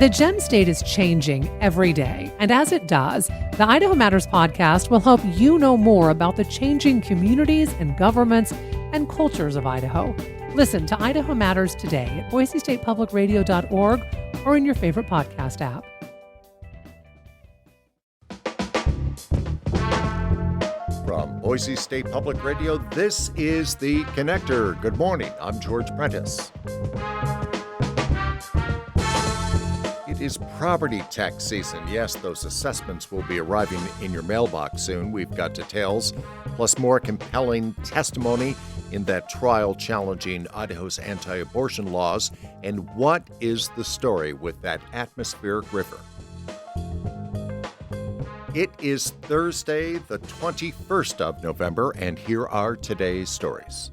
The Gem State is changing every day, and as it does, the Idaho Matters podcast will help you know more about the changing communities and governments and cultures of Idaho. Listen to Idaho Matters today at boisestatepublicradio.org or in your favorite podcast app. From Boise State Public Radio, this is The Connector. Good morning. I'm George Prentice. It is property tax season. Yes, those assessments will be arriving in your mailbox soon. We've got details, plus more compelling testimony in that trial challenging Idaho's anti-abortion laws. And what is the story with that atmospheric river? It is Thursday, the 21st of November, and here are today's stories.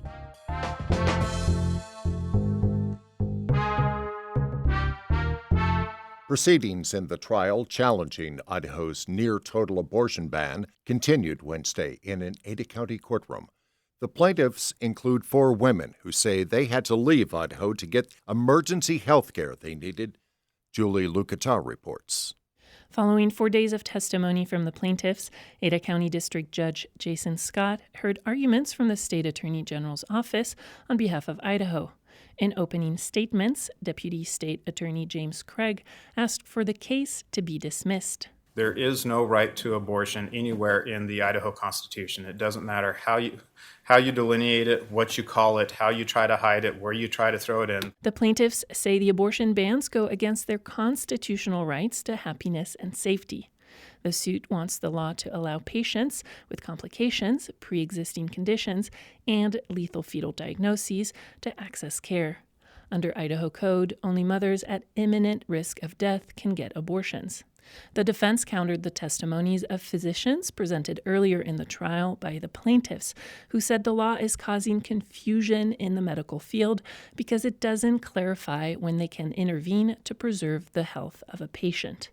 Proceedings in the trial challenging Idaho's near-total abortion ban continued Wednesday in an Ada County courtroom. The plaintiffs include 4 women who say they had to leave Idaho to get emergency health care they needed. Julie Lucata reports. Following 4 days of testimony from the plaintiffs, Ada County District Judge Jason Scott heard arguments from the State Attorney General's office on behalf of Idaho. In opening statements, Deputy State Attorney James Craig asked for the case to be dismissed. There is no right to abortion anywhere in the Idaho Constitution. It doesn't matter how you delineate it, what you call it, how you try to hide it, where you try to throw it in. The plaintiffs say the abortion bans go against their constitutional rights to happiness and safety. The suit wants the law to allow patients with complications, pre-existing conditions, and lethal fetal diagnoses to access care. Under Idaho code, only mothers at imminent risk of death can get abortions. The defense countered the testimonies of physicians presented earlier in the trial by the plaintiffs, who said the law is causing confusion in the medical field because it doesn't clarify when they can intervene to preserve the health of a patient.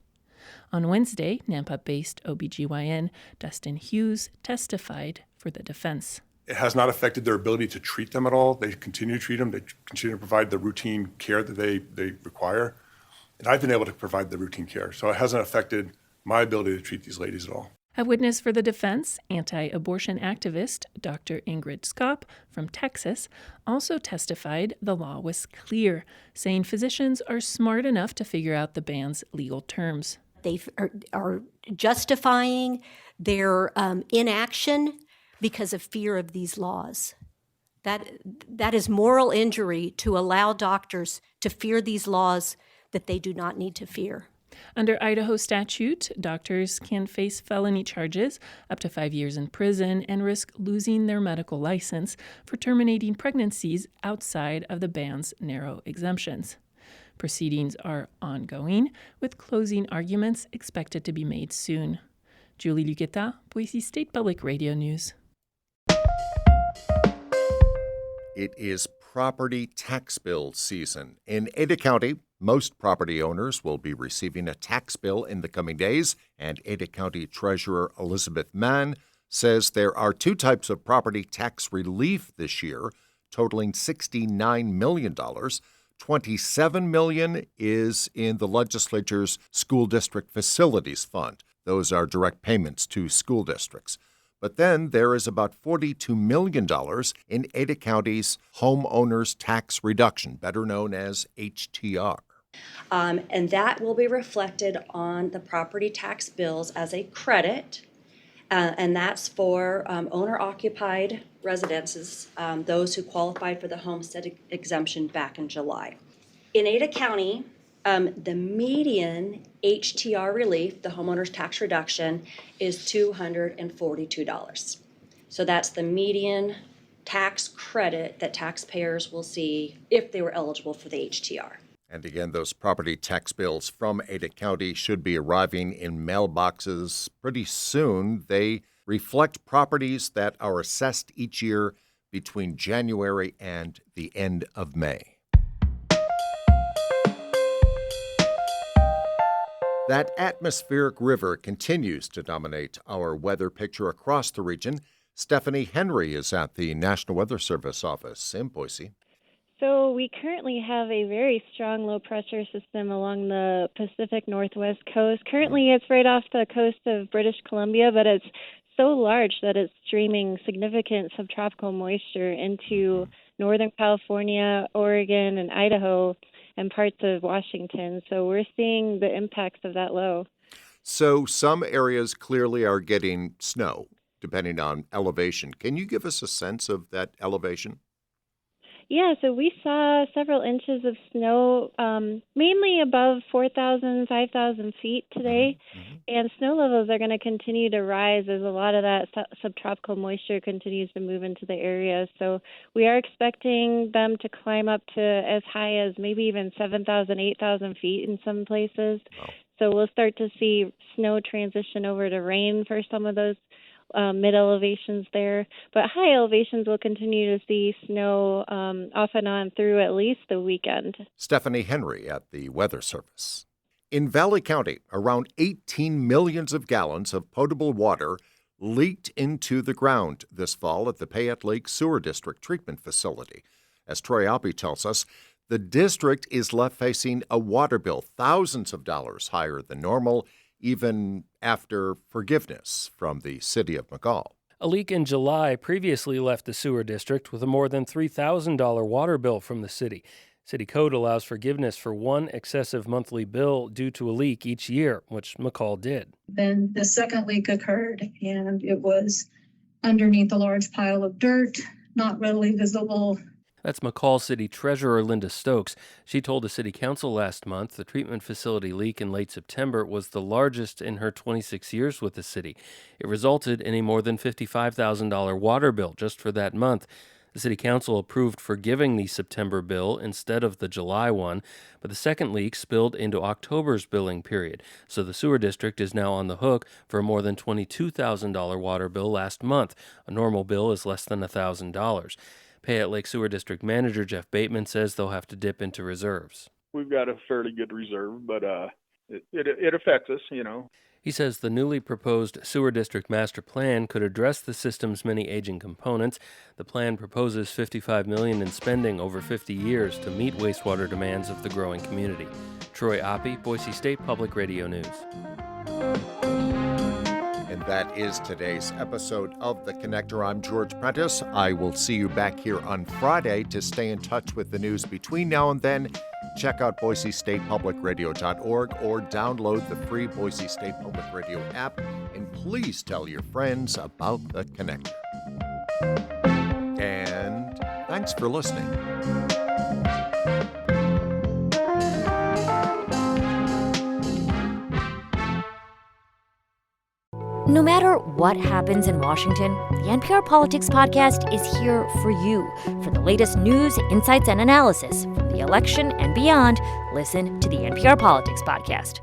On Wednesday, Nampa-based OBGYN Dustin Hughes testified for the defense. It has not affected their ability to treat them at all. They continue to treat them. They continue to provide the routine care that they require. And I've been able to provide the routine care. So it hasn't affected my ability to treat these ladies at all. A witness for the defense, anti-abortion activist Dr. Ingrid Skop from Texas, also testified the law was clear, saying physicians are smart enough to figure out the ban's legal terms. They are justifying their inaction because of fear of these laws. That is moral injury to allow doctors to fear these laws that they do not need to fear. Under Idaho statute, doctors can face felony charges, up to 5 years in prison, and risk losing their medical license for terminating pregnancies outside of the ban's narrow exemptions. Proceedings are ongoing, with closing arguments expected to be made soon. Julie Lucata, Boise State Public Radio News. It is property tax bill season. In Ada County, most property owners will be receiving a tax bill in the coming days, and Ada County Treasurer Elizabeth Mann says there are 2 types of property tax relief this year, totaling $69 million. $27 million is in the legislature's School District Facilities Fund. Those are direct payments to school districts. But then there is about $42 million in Ada County's Homeowners Tax Reduction, better known as HTR. And that will be reflected on the property tax bills as a credit, and that's for owner-occupied residences, those who qualified for the homestead exemption back in July. In Ada County, the median HTR relief, the homeowner's tax reduction, is $242. So that's the median tax credit that taxpayers will see if they were eligible for the HTR. And again, those property tax bills from Ada County should be arriving in mailboxes pretty soon. They reflect properties that are assessed each year between January and the end of May. That atmospheric river continues to dominate our weather picture across the region. Stephanie Henry is at the National Weather Service office in Boise. So we currently have a very strong low-pressure system along the Pacific Northwest coast. Currently, it's right off the coast of British Columbia, but it's so large that it's streaming significant subtropical moisture into Northern California, Oregon, and Idaho, and parts of Washington. So we're seeing the impacts of that low. So some areas clearly are getting snow, depending on elevation. Can you give us a sense of that elevation? Yeah, so we saw several inches of snow, mainly above 4,000, 5,000 feet today. And snow levels are going to continue to rise as a lot of that subtropical moisture continues to move into the area. So we are expecting them to climb up to as high as maybe even 7,000, 8,000 feet in some places. Wow. So we'll start to see snow transition over to rain for some of those mid elevations there, but high elevations will continue to see snow off and on through at least the weekend. Stephanie Henry at the Weather Service. In Valley County, around 18 millions of gallons of potable water leaked into the ground this fall at the Payette Lake Sewer District treatment facility. As Troy Alpe tells us, the district is left facing a water bill thousands of dollars higher than normal, even after forgiveness from the city of McCall. A leak in July previously left the sewer district with a more than $3,000 water bill from the city. City code allows forgiveness for one excessive monthly bill due to a leak each year, which McCall did. Then the second leak occurred, and it was underneath a large pile of dirt, not readily visible. That's McCall City Treasurer Linda Stokes. She told the City Council last month the treatment facility leak in late September was the largest in her 26 years with the city. It resulted in a more than $55,000 water bill just for that month. The City Council approved forgiving the September bill instead of the July one, but the second leak spilled into October's billing period, so the sewer district is now on the hook for a more than $22,000 water bill last month. A normal bill is less than $1,000. Payette Lake Sewer District Manager Jeff Bateman says they'll have to dip into reserves. We've got a fairly good reserve, but it affects us, you know. He says the newly proposed sewer district master plan could address the system's many aging components. The plan proposes $55 million in spending over 50 years to meet wastewater demands of the growing community. Troy Alpe, Boise State Public Radio News. And that is today's episode of The Connector. I'm George Prentice. I will see you back here on Friday. To stay in touch with the news between now and then, check out BoiseStatePublicRadio.org or download the free Boise State Public Radio app. And please tell your friends about The Connector. And thanks for listening. No matter what happens in Washington, the NPR Politics Podcast is here for you. For the latest news, insights, and analysis from the election and beyond, listen to the NPR Politics Podcast.